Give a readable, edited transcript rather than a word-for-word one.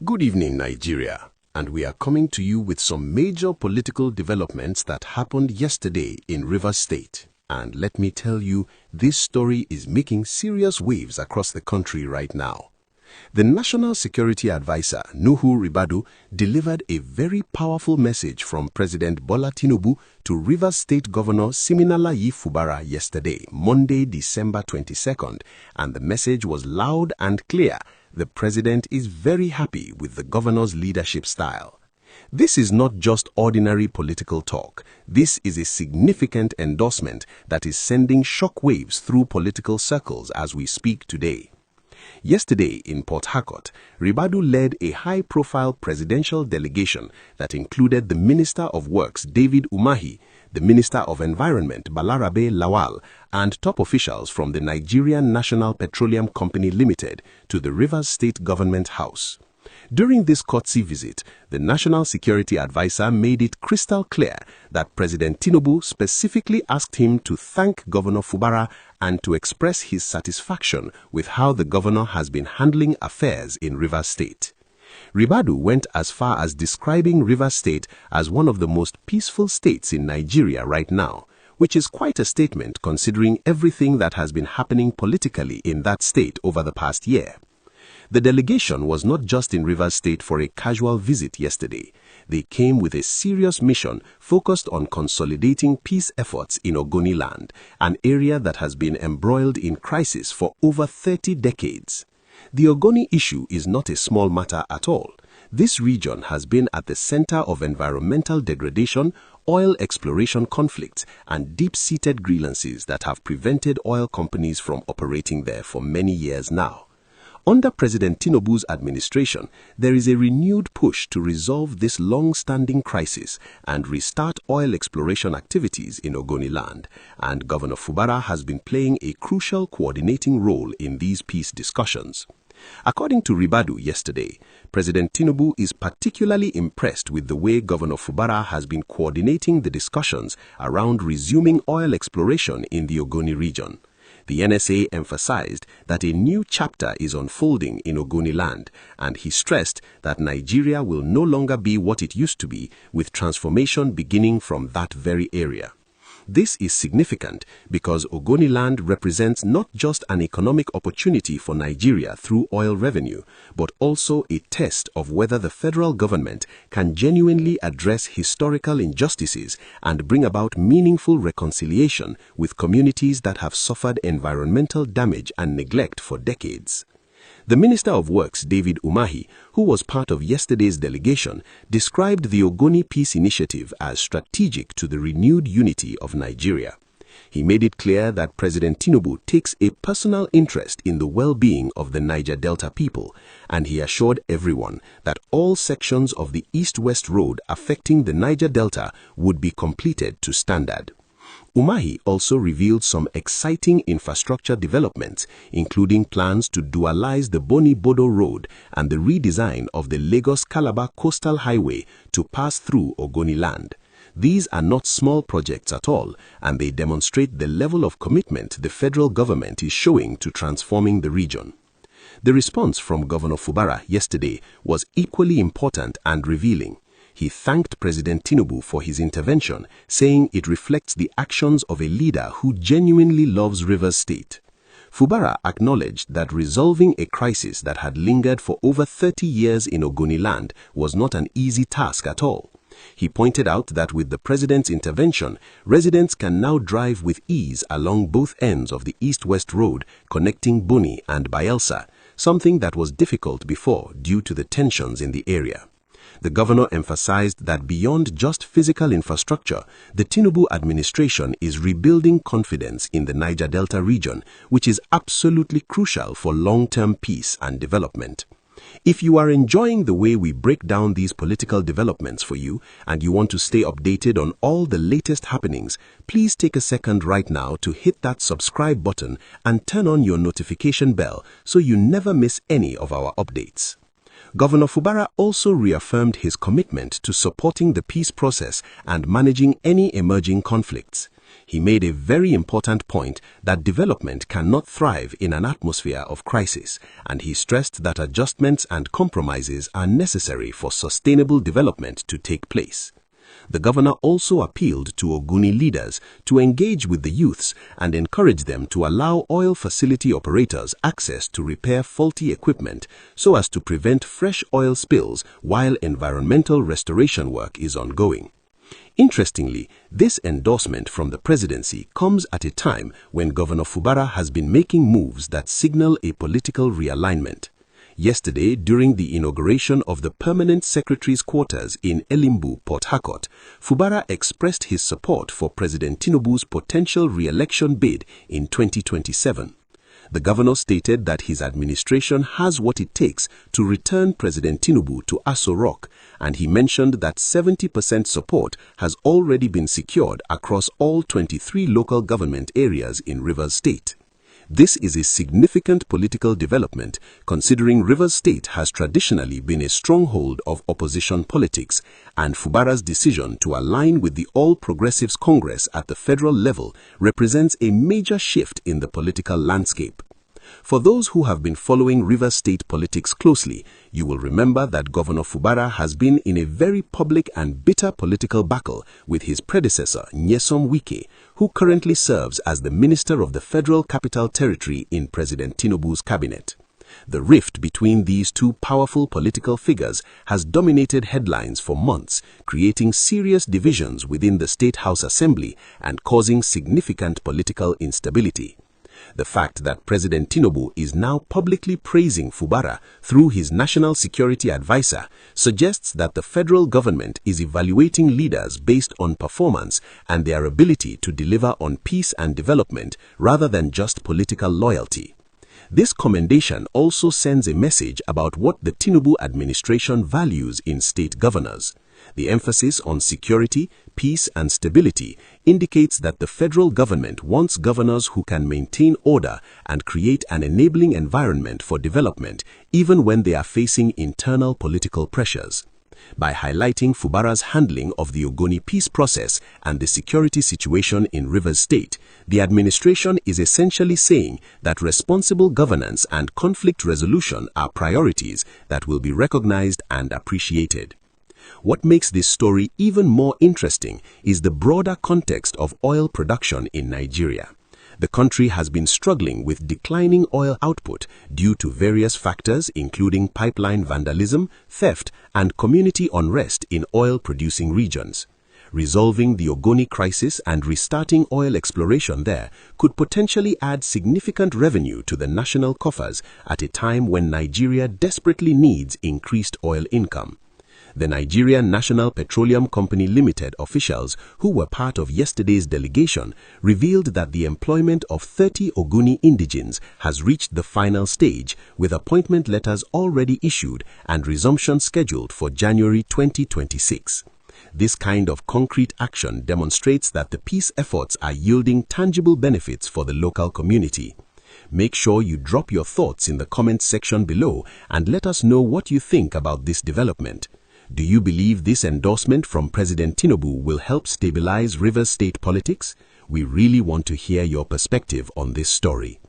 Good evening, Nigeria, and we are coming to you with some major political developments that happened yesterday in Rivers State. And let me tell you, this story is making serious waves across the country right now. The National Security Advisor, Nuhu Ribadu, delivered a very powerful message from President Bola Tinubu to Rivers State Governor Siminalayi Fubara yesterday, Monday, December 22nd, and the message was loud and clear. The president is very happy with the governor's leadership style. This is not just ordinary political talk. This is a significant endorsement that is sending shockwaves through political circles as we speak today. Yesterday in Port Harcourt, Ribadu led a high-profile presidential delegation that included the Minister of Works, David Umahi, the Minister of Environment, Balarabe Lawal, and top officials from the Nigerian National Petroleum Company Limited to the Rivers State Government House. During this courtesy visit, the National Security Advisor made it crystal clear that President Tinubu specifically asked him to thank Governor Fubara and to express his satisfaction with how the governor has been handling affairs in Rivers State. Ribadu went as far as describing Rivers State as one of the most peaceful states in Nigeria right now, which is quite a statement considering everything that has been happening politically in that state over the past year. The delegation was not just in Rivers State for a casual visit yesterday. They came with a serious mission focused on consolidating peace efforts in Ogoniland, an area that has been embroiled in crisis for over 30 decades. The Ogoni issue is not a small matter at all. This region has been at the center of environmental degradation, oil exploration conflicts, and deep-seated grievances that have prevented oil companies from operating there for many years now. Under President Tinubu's administration, there is a renewed push to resolve this long-standing crisis and restart oil exploration activities in Ogoniland, and Governor Fubara has been playing a crucial coordinating role in these peace discussions. According to Ribadu yesterday, President Tinubu is particularly impressed with the way Governor Fubara has been coordinating the discussions around resuming oil exploration in the Ogoni region. The NSA emphasized that a new chapter is unfolding in Ogoniland, and he stressed that Nigeria will no longer be what it used to be, with transformation beginning from that very area. This is significant because Ogoniland represents not just an economic opportunity for Nigeria through oil revenue, but also a test of whether the federal government can genuinely address historical injustices and bring about meaningful reconciliation with communities that have suffered environmental damage and neglect for decades. The Minister of Works, David Umahi, who was part of yesterday's delegation, described the Ogoni Peace Initiative as strategic to the renewed unity of Nigeria. He made it clear that President Tinubu takes a personal interest in the well-being of the Niger Delta people, and he assured everyone that all sections of the East-West Road affecting the Niger Delta would be completed to standard. Umahi also revealed some exciting infrastructure developments, including plans to dualize the Boni-Bodo Road and the redesign of the Lagos-Calabar Coastal Highway to pass through Ogoniland. These are not small projects at all, and they demonstrate the level of commitment the federal government is showing to transforming the region. The response from Governor Fubara yesterday was equally important and revealing. He thanked President Tinubu for his intervention, saying it reflects the actions of a leader who genuinely loves Rivers State. Fubara acknowledged that resolving a crisis that had lingered for over 30 years in Ogoniland was not an easy task at all. He pointed out that with the president's intervention, residents can now drive with ease along both ends of the East-West Road connecting Boni and Bayelsa, something that was difficult before due to the tensions in the area. The governor emphasized that beyond just physical infrastructure, the Tinubu administration is rebuilding confidence in the Niger Delta region, which is absolutely crucial for long-term peace and development. If you are enjoying the way we break down these political developments for you and you want to stay updated on all the latest happenings, please take a second right now to hit that subscribe button and turn on your notification bell so you never miss any of our updates. Governor Fubara also reaffirmed his commitment to supporting the peace process and managing any emerging conflicts. He made a very important point that development cannot thrive in an atmosphere of crisis, and he stressed that adjustments and compromises are necessary for sustainable development to take place. The governor also appealed to Ogoni leaders to engage with the youths and encourage them to allow oil facility operators access to repair faulty equipment so as to prevent fresh oil spills while environmental restoration work is ongoing. Interestingly, this endorsement from the presidency comes at a time when Governor Fubara has been making moves that signal a political realignment. Yesterday, during the inauguration of the Permanent Secretary's quarters in Elimbu, Port Harcourt, Fubara expressed his support for President Tinubu's potential re-election bid in 2027. The governor stated that his administration has what it takes to return President Tinubu to Aso Rock, and he mentioned that 70% support has already been secured across all 23 local government areas in Rivers State. This is a significant political development, considering Rivers State has traditionally been a stronghold of opposition politics, and Fubara's decision to align with the All Progressives Congress at the federal level represents a major shift in the political landscape. For those who have been following Rivers State politics closely, you will remember that Governor Fubara has been in a very public and bitter political battle with his predecessor, Nyesom Wike, who currently serves as the Minister of the Federal Capital Territory in President Tinubu's cabinet. The rift between these two powerful political figures has dominated headlines for months, creating serious divisions within the State House Assembly and causing significant political instability. The fact that President Tinubu is now publicly praising Fubara through his national security advisor suggests that the federal government is evaluating leaders based on performance and their ability to deliver on peace and development rather than just political loyalty. This commendation also sends a message about what the Tinubu administration values in state governors. The emphasis on security, peace and stability indicates that the federal government wants governors who can maintain order and create an enabling environment for development even when they are facing internal political pressures. By highlighting Fubara's handling of the Ogoni peace process and the security situation in Rivers State, the administration is essentially saying that responsible governance and conflict resolution are priorities that will be recognized and appreciated. What makes this story even more interesting is the broader context of oil production in Nigeria. The country has been struggling with declining oil output due to various factors including pipeline vandalism, theft, and community unrest in oil-producing regions. Resolving the Ogoni crisis and restarting oil exploration there could potentially add significant revenue to the national coffers at a time when Nigeria desperately needs increased oil income. The Nigerian National Petroleum Company Limited officials who were part of yesterday's delegation revealed that the employment of 30 Ogoni indigenes has reached the final stage, with appointment letters already issued and resumption scheduled for January 2026. This kind of concrete action demonstrates that the peace efforts are yielding tangible benefits for the local community. Make sure you drop your thoughts in the comments section below and let us know what you think about this development. Do you believe this endorsement from President Tinubu will help stabilize Rivers State politics? We really want to hear your perspective on this story.